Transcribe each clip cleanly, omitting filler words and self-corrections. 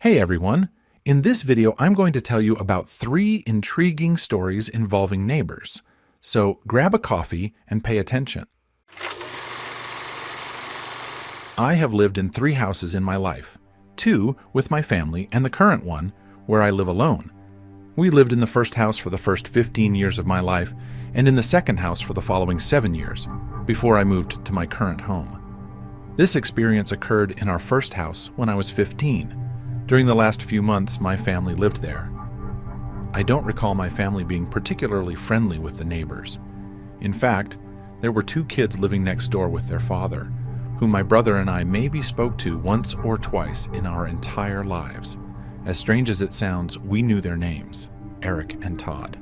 Hey everyone! In this video, I'm going to tell you about 3 intriguing stories involving neighbors. So grab a coffee and pay attention. I have lived in 3 houses in my life, 2 with my family and the current one where I live alone. We lived in the first house for the first 15 years of my life and in the second house for the following 7 years before I moved to my current home. This experience occurred in our first house when I was 15. During the last few months, my family lived there. I don't recall my family being particularly friendly with the neighbors. In fact, there were 2 kids living next door with their father, whom my brother and I maybe spoke to once or twice in our entire lives. As strange as it sounds, we knew their names, Eric and Todd.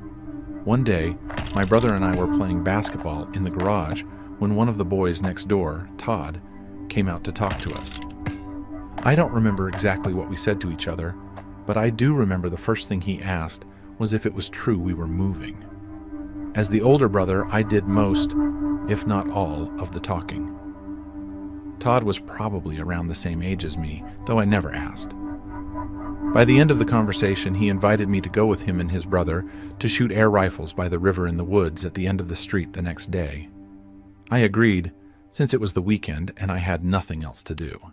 One day, my brother and I were playing basketball in the garage when one of the boys next door, Todd, came out to talk to us. I don't remember exactly what we said to each other, but I do remember the first thing he asked was if it was true we were moving. As the older brother, I did most, if not all, of the talking. Todd was probably around the same age as me, though I never asked. By the end of the conversation, he invited me to go with him and his brother to shoot air rifles by the river in the woods at the end of the street the next day. I agreed, since it was the weekend and I had nothing else to do.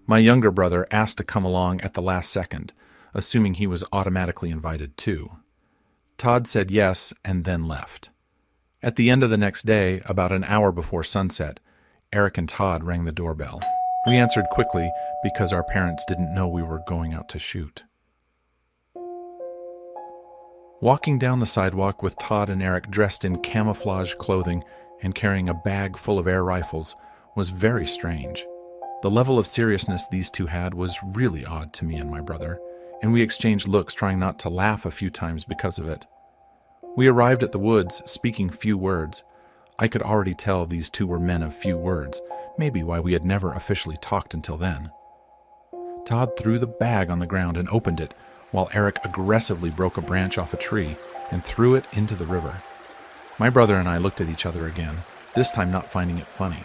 My younger brother asked to come along at the last second, assuming he was automatically invited too. Todd said yes and then left. At the end of the next day, about an hour before sunset, Eric and Todd rang the doorbell. We answered quickly because our parents didn't know we were going out to shoot. Walking down the sidewalk with Todd and Eric dressed in camouflage clothing and carrying a bag full of air rifles was very strange. The level of seriousness these 2 had was really odd to me and my brother, and we exchanged looks trying not to laugh a few times because of it. We arrived at the woods, speaking few words. I could already tell these 2 were men of few words, maybe why we had never officially talked until then. Todd threw the bag on the ground and opened it, while Eric aggressively broke a branch off a tree and threw it into the river. My brother and I looked at each other again, this time not finding it funny.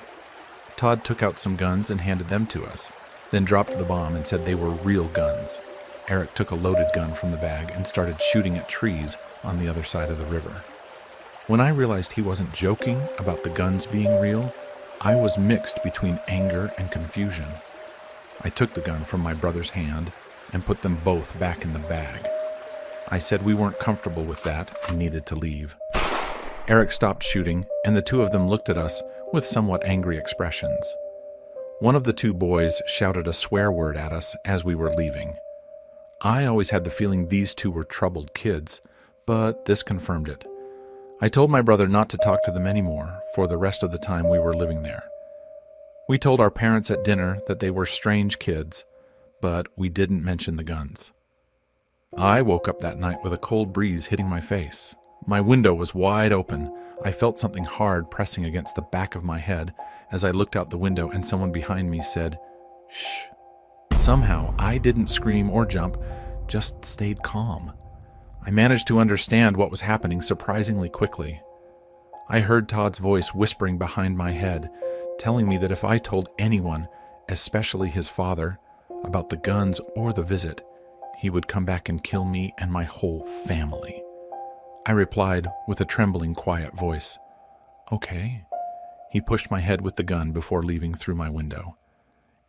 Todd took out some guns and handed them to us, then dropped the bomb and said they were real guns. Eric took a loaded gun from the bag and started shooting at trees on the other side of the river. When I realized he wasn't joking about the guns being real, I was mixed between anger and confusion. I took the gun from my brother's hand and put them both back in the bag. I said we weren't comfortable with that and needed to leave. Eric stopped shooting, and the 2 of them looked at us with somewhat angry expressions. One of the 2 boys shouted a swear word at us as we were leaving. I always had the feeling these 2 were troubled kids, but this confirmed it. I told my brother not to talk to them anymore for the rest of the time we were living there. We told our parents at dinner that they were strange kids, but we didn't mention the guns. I woke up that night with a cold breeze hitting my face. My window was wide open. I felt something hard pressing against the back of my head as I looked out the window and someone behind me said, "Shh." Somehow, I didn't scream or jump, just stayed calm. I managed to understand what was happening surprisingly quickly. I heard Todd's voice whispering behind my head, telling me that if I told anyone, especially his father, about the guns or the visit, he would come back and kill me and my whole family. I replied with a trembling, quiet voice, "Okay." He pushed my head with the gun before leaving through my window.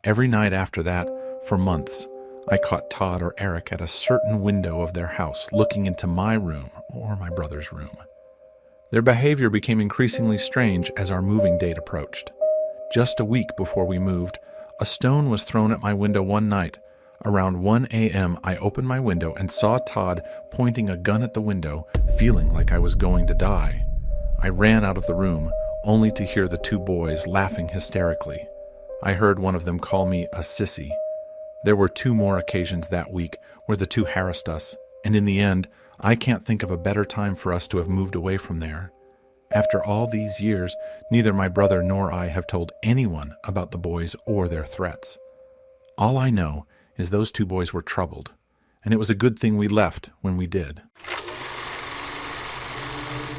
Every night after that, for months, I caught Todd or Eric at a certain window of their house looking into my room or my brother's room. Their behavior became increasingly strange as our moving date approached. Just a week before we moved, a stone was thrown at my window one night. Around 1 a.m., I opened my window and saw Todd pointing a gun at the window, feeling like I was going to die. I ran out of the room, only to hear the 2 boys laughing hysterically. I heard one of them call me a sissy. There were 2 more occasions that week where the 2 harassed us, and in the end, I can't think of a better time for us to have moved away from there. After all these years, neither my brother nor I have told anyone about the boys or their threats. All I know is those 2 boys were troubled, and it was a good thing we left when we did.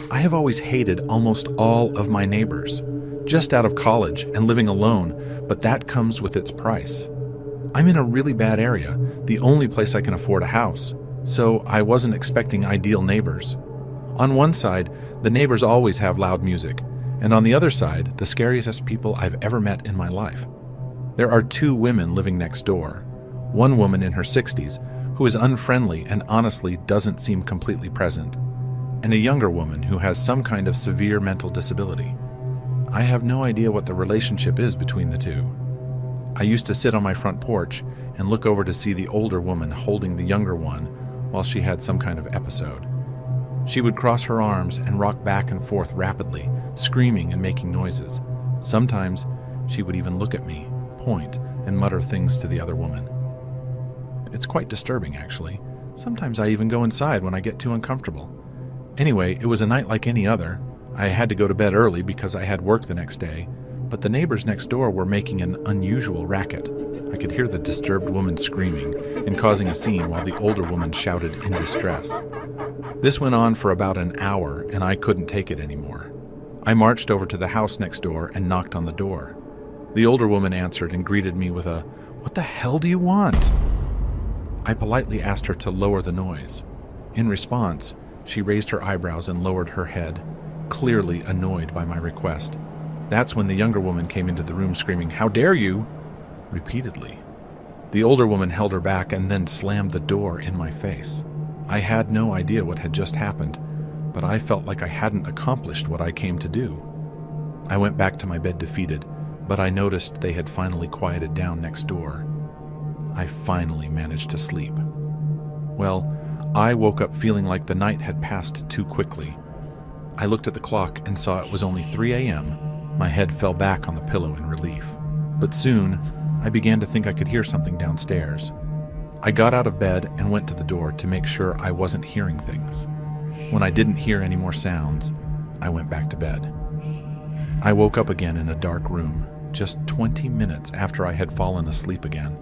I have always hated almost all of my neighbors, just out of college and living alone, but that comes with its price. I'm in a really bad area, the only place I can afford a house, so I wasn't expecting ideal neighbors. On one side, the neighbors always have loud music, and on the other side, the scariest people I've ever met in my life. There are two women living next door. One woman in her 60s, who is unfriendly and honestly doesn't seem completely present, and a younger woman who has some kind of severe mental disability. I have no idea what the relationship is between the two. I used to sit on my front porch and look over to see the older woman holding the younger one while she had some kind of episode. She would cross her arms and rock back and forth rapidly, screaming and making noises. Sometimes she would even look at me, point, and mutter things to the other woman. It's quite disturbing, actually. Sometimes I even go inside when I get too uncomfortable. Anyway, it was a night like any other. I had to go to bed early because I had work the next day, but the neighbors next door were making an unusual racket. I could hear the disturbed woman screaming and causing a scene while the older woman shouted in distress. This went on for about an hour, and I couldn't take it anymore. I marched over to the house next door and knocked on the door. The older woman answered and greeted me with a, "What the hell do you want?" I politely asked her to lower the noise. In response, she raised her eyebrows and lowered her head, clearly annoyed by my request. That's when the younger woman came into the room screaming, "How dare you?" repeatedly. The older woman held her back and then slammed the door in my face. I had no idea what had just happened, but I felt like I hadn't accomplished what I came to do. I went back to my bed defeated, but I noticed they had finally quieted down next door. I finally managed to sleep. Well, I woke up feeling like the night had passed too quickly. I looked at the clock and saw it was only 3 a.m. My head fell back on the pillow in relief. But soon, I began to think I could hear something downstairs. I got out of bed and went to the door to make sure I wasn't hearing things. When I didn't hear any more sounds, I went back to bed. I woke up again in a dark room, just 20 minutes after I had fallen asleep again.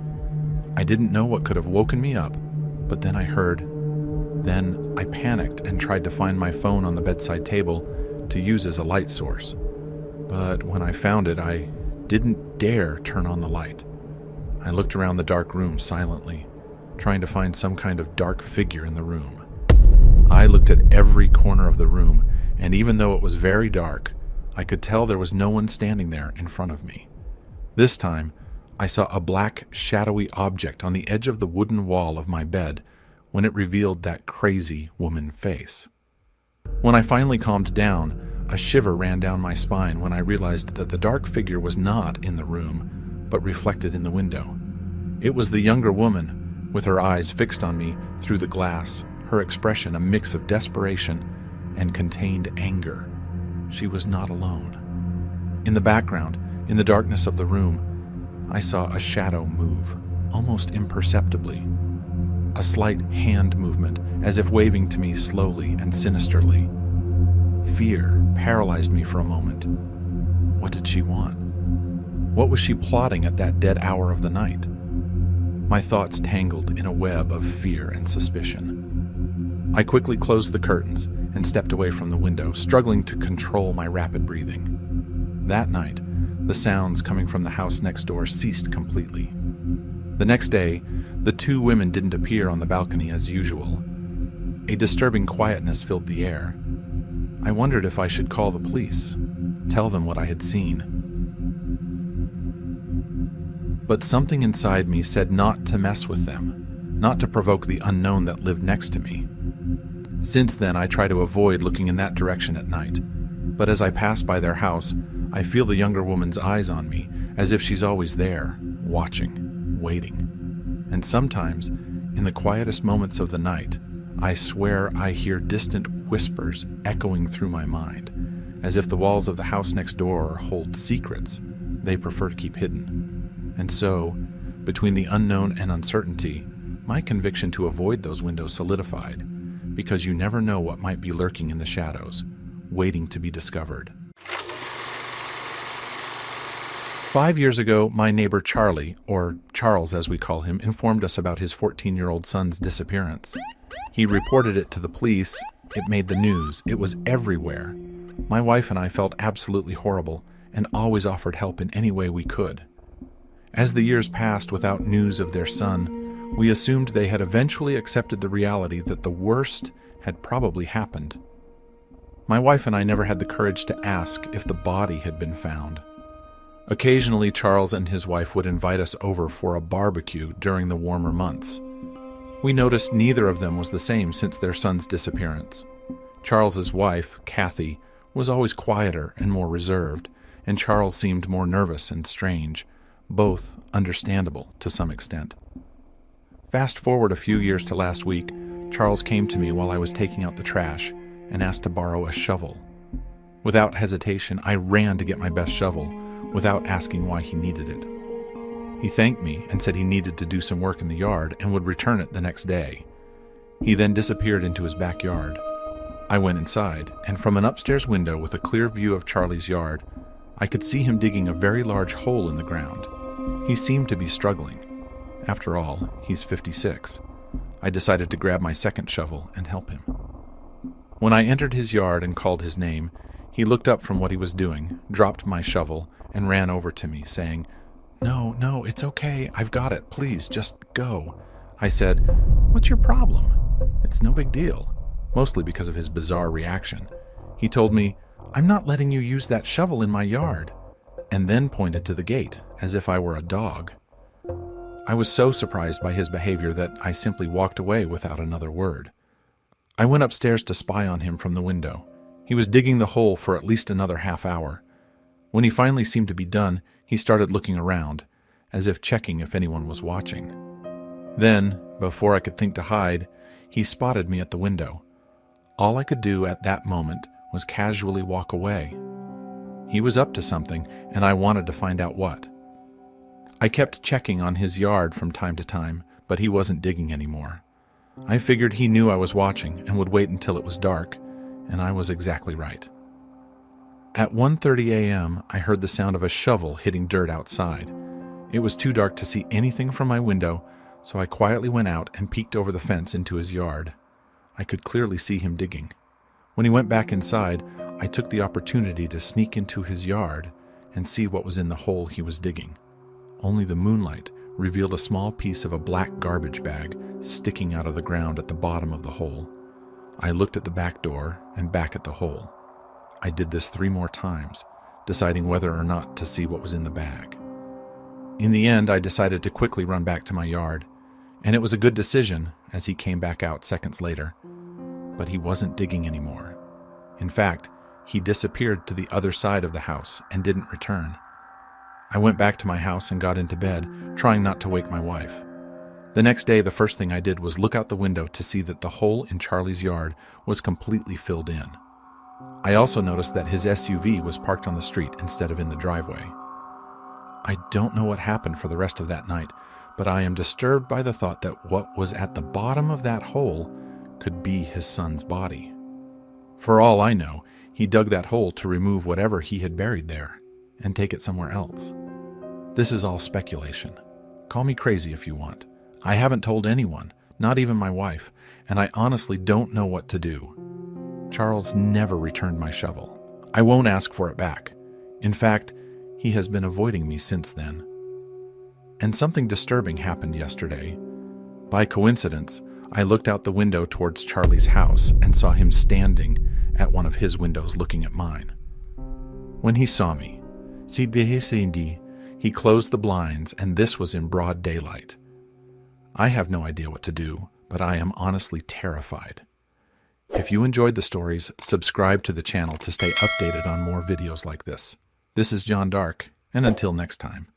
I didn't know what could have woken me up, but then I heard. Then I panicked and tried to find my phone on the bedside table to use as a light source. But when I found it, I didn't dare turn on the light. I looked around the dark room silently, trying to find some kind of dark figure in the room. I looked at every corner of the room, and even though it was very dark, I could tell there was no one standing there in front of me. This time, I saw a black, shadowy object on the edge of the wooden wall of my bed when it revealed that crazy woman face. When I finally calmed down, a shiver ran down my spine when I realized that the dark figure was not in the room, but reflected in the window. It was the younger woman, with her eyes fixed on me through the glass, her expression a mix of desperation and contained anger. She was not alone. In the background, in the darkness of the room, I saw a shadow move, almost imperceptibly. A slight hand movement, as if waving to me slowly and sinisterly. Fear paralyzed me for a moment. What did she want? What was she plotting at that dead hour of the night? My thoughts tangled in a web of fear and suspicion. I quickly closed the curtains and stepped away from the window, struggling to control my rapid breathing. That night, the sounds coming from the house next door ceased completely. The next day, the two women didn't appear on the balcony as usual. A disturbing quietness filled the air. I wondered if I should call the police, tell them what I had seen. But something inside me said not to mess with them, not to provoke the unknown that lived next to me. Since then, I try to avoid looking in that direction at night. But as I pass by their house, I feel the younger woman's eyes on me, as if she's always there, watching, waiting. And sometimes, in the quietest moments of the night, I swear I hear distant whispers echoing through my mind, as if the walls of the house next door hold secrets they prefer to keep hidden. And so, between the unknown and uncertainty, my conviction to avoid those windows solidified, because you never know what might be lurking in the shadows, waiting to be discovered. 5 years ago, my neighbor Charlie, or Charles as we call him, informed us about his 14-year-old son's disappearance. He reported it to the police. It made the news. It was everywhere. My wife and I felt absolutely horrible and always offered help in any way we could. As the years passed without news of their son, we assumed they had eventually accepted the reality that the worst had probably happened. My wife and I never had the courage to ask if the body had been found. Occasionally, Charles and his wife would invite us over for a barbecue during the warmer months. We noticed neither of them was the same since their son's disappearance. Charles's wife, Kathy, was always quieter and more reserved, and Charles seemed more nervous and strange, both understandable to some extent. Fast forward a few years to last week, Charles came to me while I was taking out the trash and asked to borrow a shovel. Without hesitation, I ran to get my best shovel, without asking why he needed it. He thanked me and said he needed to do some work in the yard and would return it the next day. He then disappeared into his backyard. I went inside, and from an upstairs window with a clear view of Charlie's yard, I could see him digging a very large hole in the ground. He seemed to be struggling. After all, he's 56. I decided to grab my second shovel and help him. When I entered his yard and called his name, he looked up from what he was doing, dropped my shovel, and ran over to me, saying, No, it's okay. I've got it. Please, just go. I said, What's your problem? It's no big deal. Mostly because of his bizarre reaction. He told me, I'm not letting you use that shovel in my yard, and then pointed to the gate, as if I were a dog. I was so surprised by his behavior that I simply walked away without another word. I went upstairs to spy on him from the window. He was digging the hole for at least another half hour. When he finally seemed to be done, he started looking around, as if checking if anyone was watching. Then, before I could think to hide, he spotted me at the window. All I could do at that moment was casually walk away. He was up to something, and I wanted to find out what. I kept checking on his yard from time to time, but he wasn't digging anymore. I figured he knew I was watching and would wait until it was dark, and I was exactly right. At 1:30 a.m., I heard the sound of a shovel hitting dirt outside. It was too dark to see anything from my window, so I quietly went out and peeked over the fence into his yard. I could clearly see him digging. When he went back inside, I took the opportunity to sneak into his yard and see what was in the hole he was digging. Only the moonlight revealed a small piece of a black garbage bag sticking out of the ground at the bottom of the hole. I looked at the back door and back at the hole. I did this 3 more times, deciding whether or not to see what was in the bag. In the end, I decided to quickly run back to my yard, and it was a good decision as he came back out seconds later. But he wasn't digging anymore. In fact, he disappeared to the other side of the house and didn't return. I went back to my house and got into bed, trying not to wake my wife. The next day, the first thing I did was look out the window to see that the hole in Charlie's yard was completely filled in. I also noticed that his SUV was parked on the street instead of in the driveway. I don't know what happened for the rest of that night, but I am disturbed by the thought that what was at the bottom of that hole could be his son's body. For all I know, he dug that hole to remove whatever he had buried there and take it somewhere else. This is all speculation. Call me crazy if you want. I haven't told anyone, not even my wife, and I honestly don't know what to do. Charles never returned my shovel. I won't ask for it back. In fact, he has been avoiding me since then. And something disturbing happened yesterday. By coincidence, I looked out the window towards Charlie's house and saw him standing at one of his windows looking at mine. When he saw me, he closed the blinds, and this was in broad daylight. I have no idea what to do, but I am honestly terrified. If you enjoyed the stories, subscribe to the channel to stay updated on more videos like this. This is John Dark, and until next time.